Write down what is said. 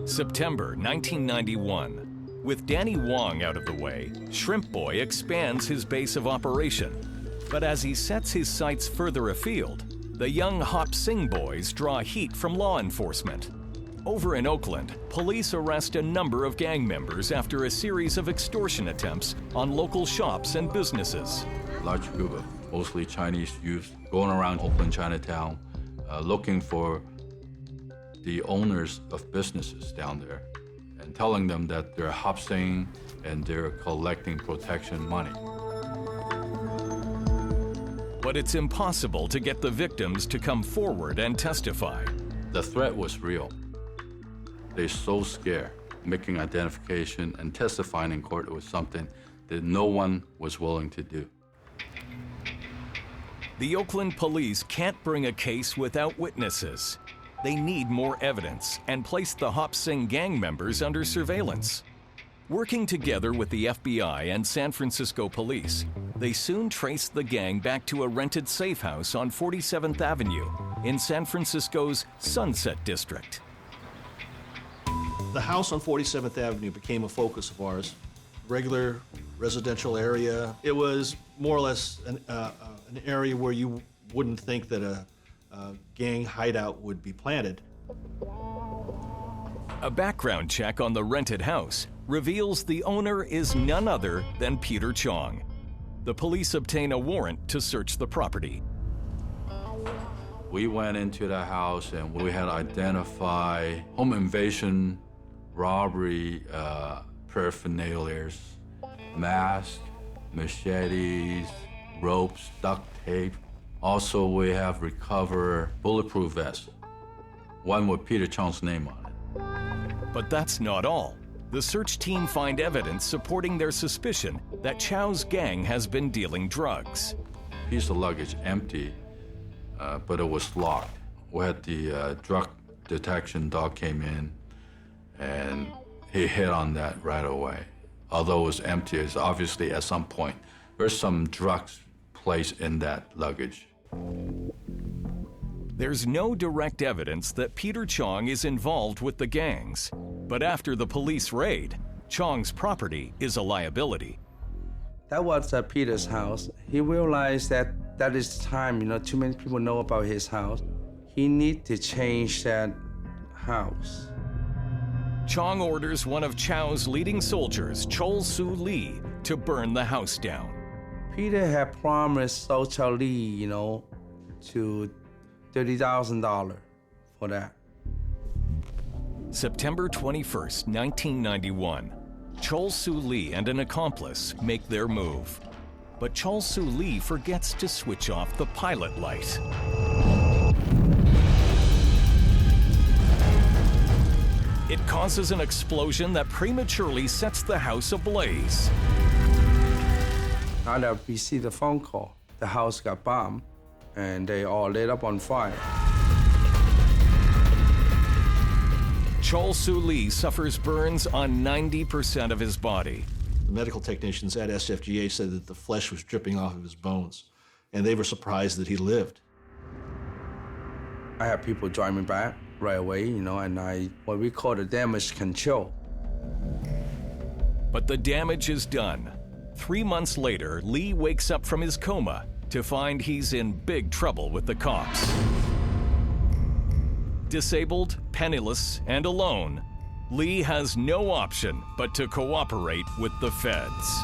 September 1991. With Danny Wong out of the way, Shrimp Boy expands his base of operation. But as he sets his sights further afield, the young Hopsin boys draw heat from law enforcement. Over in Oakland, police arrest a number of gang members after a series of extortion attempts on local shops and businesses. A large group of mostly Chinese youth going around Oakland, Chinatown, looking for the owners of businesses down there and telling them that they're Hopsin and they're collecting protection money. But it's impossible to get the victims to come forward and testify. The threat was real. They're so scared. Making identification and testifying in court was something that no one was willing to do. The Oakland police can't bring a case without witnesses. They need more evidence and place the Hopsin gang members under surveillance. Working together with the FBI and San Francisco police, they soon traced the gang back to a rented safe house on 47th Avenue in San Francisco's Sunset District. The house on 47th Avenue became a focus of ours. Regular residential area. It was more or less an area where you wouldn't think that a gang hideout would be planted. A background check on the rented house reveals the owner is none other than Peter Chong. The police obtain a warrant to search the property. We went into the house and we had to identify home invasion, robbery, paraphernalias, masks, machetes, ropes, duct tape. Also, we have recovered bulletproof vests, one with Peter Chong's name on it. But that's not all. The search team find evidence supporting their suspicion that Chow's gang has been dealing drugs. Piece of luggage empty, but it was locked. We had the drug detection dog came in, and he hit on that right away. Although it was empty, it's obviously at some point there's some drugs placed in that luggage. There's no direct evidence that Peter Chong is involved with the gangs, but after the police raid, Chong's property is a liability. That was Peter's house. He realized that is time, too many people know about his house. He need to change that house. Chong orders one of Chow's leading soldiers, Chol Soo Lee, to burn the house down. Peter had promised Chol Lee, to $30,000 for that. September 21st, 1991. Chol Soo Lee and an accomplice make their move. But Chol Soo Lee forgets to switch off the pilot light. It causes an explosion that prematurely sets the house ablaze. Now that we see the phone call, the house got bombed, and they all lit up on fire. Chol Soo Lee suffers burns on 90% of his body. The medical technicians at SFGA said that the flesh was dripping off of his bones, and they were surprised that he lived. I had people drive me back right away, and what we call the damage control. But the damage is done. 3 months later, Lee wakes up from his coma to find he's in big trouble with the cops. Disabled, penniless, and alone, Lee has no option but to cooperate with the feds.